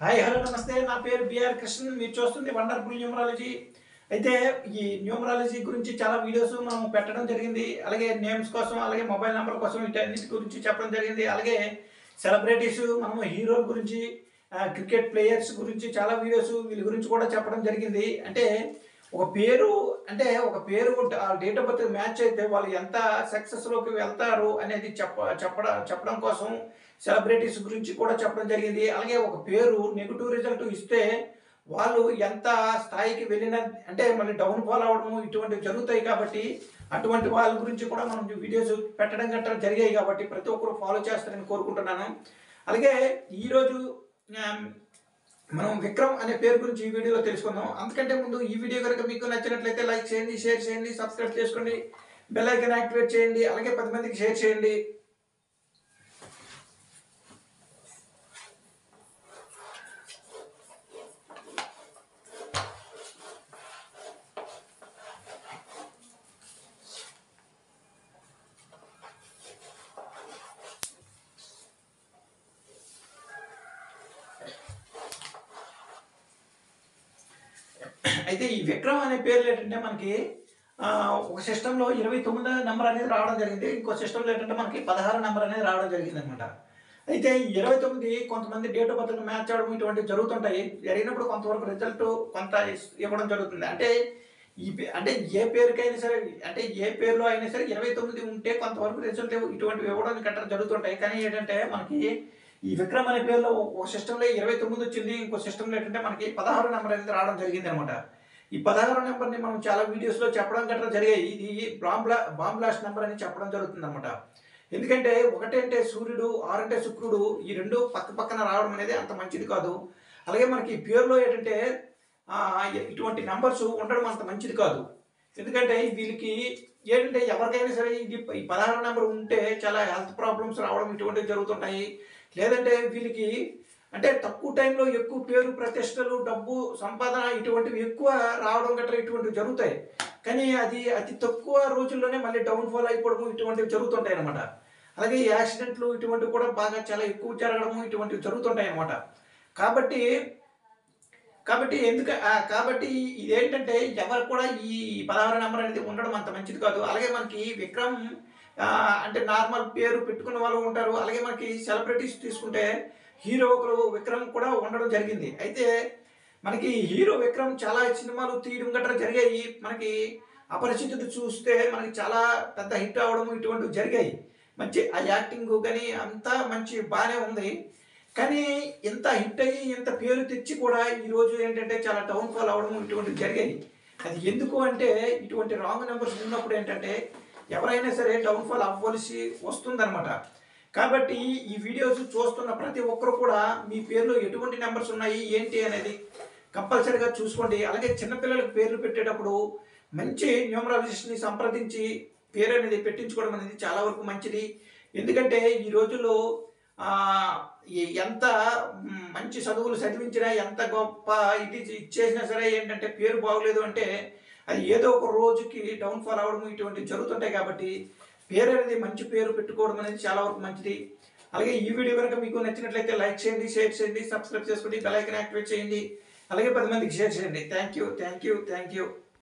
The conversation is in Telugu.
హాయ్ హలో నమస్తే నా పేరు బిఆర్ కృష్ణన్ మీరు చూస్తుంది వండర్ఫుల్ న్యూమరాలజీ అయితే ఈ న్యూమరాలజీ గురించి చాలా వీడియోస్ మనం పెట్టడం జరిగింది అలాగే నేమ్స్ కోసం అలాగే మొబైల్ నెంబర్ కోసం వీటన్నిటి గురించి చెప్పడం జరిగింది అలాగే సెలబ్రిటీస్ మనము హీరోల గురించి క్రికెట్ ప్లేయర్స్ గురించి చాలా వీడియోస్ వీళ్ళ గురించి కూడా చెప్పడం జరిగింది అంటే ఒక పేరు డేట్ ఆఫ్ బర్త్ మ్యాచ్ అయితే వాళ్ళు ఎంత సక్సెస్లోకి వెళ్తారు అనేది చెప్పడం కోసం సెలబ్రిటీస్ గురించి కూడా చెప్పడం జరిగింది అలాగే ఒక పేరు నెగిటివ్ రిజల్ట్ ఇస్తే వాళ్ళు ఎంత స్థాయికి వెళ్ళిన అంటే మళ్ళీ డౌన్ ఫాల్ అవ్వడము ఇటువంటివి జరుగుతాయి కాబట్టి అటువంటి వాళ్ళ గురించి కూడా మనం వీడియోస్ పెట్టడం గట్రా జరిగాయి కాబట్టి ప్రతి ఒక్కరు ఫాలో చేస్తారని కోరుకుంటున్నాను అలాగే ఈరోజు మనం విక్రమ్ అనే పేరు గురించి ఈ వీడియోలో తెలుసుకుందాం అందుకంటే ముందు ఈ వీడియో కనుక మీకు నచ్చినట్లయితే లైక్ చేయండి షేర్ చేయండి సబ్స్క్రైబ్ చేసుకోండి బెల్ ఐకాన్ యాక్టివేట్ చేయండి అలాగే 10 మందికి షేర్ చేయండి అయితే ఈ విక్రమ్ అనే పేర్లు ఏంటంటే మనకి ఒక సిస్టంలో 29 నెంబర్ అనేది రావడం జరిగింది ఇంకో సిస్టంలో ఏంటంటే మనకి 16 నెంబర్ అనేది రావడం జరిగింది అనమాట అయితే 29 కొంతమంది డేట్ ఆఫ్ బర్త్ మ్యాచ్ అవ్వడం ఇటువంటివి జరుగుతుంటాయి జరిగినప్పుడు కొంతవరకు రిజల్ట్ కొంత ఇవ్వడం జరుగుతుంది అంటే అంటే ఏ పేరుకైనా సరే అంటే ఏ పేరులో అయినా సరే 29 ఉంటే కొంతవరకు రిజల్ట్ ఇటువంటివి ఇవ్వడం గట్రా జరుగుతుంటాయి కానీ ఏంటంటే మనకి ఈ విక్రమ్ అనే పేరులో ఒక సిస్టంలో 29 వచ్చింది ఇంకో సిస్టంలో ఏంటంటే మనకి 16 నెంబర్ అనేది రావడం జరిగింది అనమాట ఈ 16 నెంబర్ని మనం చాలా వీడియోస్లో చెప్పడం గట్రా జరిగాయి ఇది బాంబ్ బ్లాస్ట్ నెంబర్ అని చెప్పడం జరుగుతుంది అనమాట ఎందుకంటే 1 అంటే సూర్యుడు 6 అంటే శుక్రుడు ఈ రెండు పక్క పక్కన రావడం అనేది అంత మంచిది కాదు అలాగే మనకి పేరులో ఏంటంటే ఇటువంటి నెంబర్స్ ఉండడం అంత మంచిది కాదు ఎందుకంటే వీళ్ళకి ఏంటంటే ఎవరికైనా సరే ఇది ఈ 16 నెంబర్ ఉంటే చాలా హెల్త్ ప్రాబ్లమ్స్ రావడం ఇటువంటివి జరుగుతుంటాయి లేదంటే వీళ్ళకి అంటే తక్కువ టైంలో ఎక్కువ పేరు ప్రతిష్టలు డబ్బు సంపాదన ఇటువంటివి ఎక్కువ రావడం గట్రా ఇటువంటివి జరుగుతాయి కానీ అది అతి తక్కువ రోజుల్లోనే మళ్ళీ డౌన్ఫాల్ అయిపోవడము ఇటువంటివి జరుగుతుంటాయి అనమాట అలాగే యాక్సిడెంట్లు ఇటువంటివి కూడా బాగా చాలా ఎక్కువ జరగడము ఇటువంటివి జరుగుతుంటాయి అనమాట కాబట్టి ఇదేంటంటే ఎవరు కూడా ఈ 16 నెంబర్ అనేది ఉండడం అంత మంచిది కాదు అలాగే మనకి విక్రమ్ అంటే నార్మల్ పేరు పెట్టుకున్న వాళ్ళు ఉంటారు అలాగే మనకి సెలబ్రిటీస్ తీసుకుంటే హీరో ఒకరు విక్రమ్ కూడా ఉండడం జరిగింది అయితే మనకి హీరో విక్రమ్ చాలా సినిమాలు తీయడం గట్రా జరిగాయి మనకి అపరిచితుడు చూస్తే మనకి చాలా పెద్ద హిట్ అవ్వడం ఇటువంటివి జరిగాయి మంచి ఆ యాక్టింగ్ కానీ అంతా మంచి బాగానే ఉంది కానీ ఇంత హిట్ అయ్యి ఇంత పేరు తెచ్చి కూడా ఈరోజు ఏంటంటే చాలా డౌన్ఫాల్ అవ్వడం ఇటువంటివి జరిగాయి అది ఎందుకు అంటే ఇటువంటి రాంగ్ నెంబర్స్ ఉన్నప్పుడు ఏంటంటే ఎవరైనా సరే డౌన్ఫాల్ అవ్వవలసి వస్తుందన్నమాట కాబట్టి ఈ వీడియోస్ చూస్తున్న ప్రతి ఒక్కరు కూడా మీ పేర్లో ఎటువంటి నెంబర్స్ ఉన్నాయి ఏంటి అనేది కంపల్సరీగా చూసుకోండి అలాగే చిన్నపిల్లలకు పేర్లు పెట్టేటప్పుడు మంచి న్యూమరాలజిస్ట్ని సంప్రదించి పేరు అనేది పెట్టించుకోవడం అనేది చాలా వరకు మంచిది ఎందుకంటే ఈ రోజుల్లో ఎంత మంచి చదువులు చదివించినా ఎంత గొప్ప ఇది ఇచ్చేసినా సరే ఏంటంటే పేరు బాగోలేదు అంటే అది ఏదో ఒక రోజుకి డౌన్ఫాల్ అవ్వడం ఇటువంటివి జరుగుతుంటాయి కాబట్టి పేరు అనేది మంచి పేరు పెట్టుకోవడం అనేది చాలా వరకు మంచిది అలాగే ఈ వీడియో కనుక మీకు నచ్చినట్లయితే లైక్ చేయండి షేర్ చేయండి సబ్స్క్రైబ్ చేసుకోండి బెల్ ఐకాన్ యాక్టివేట్ చేయండి అలాగే 10 మందికి షేర్ చేయండి థ్యాంక్ యూ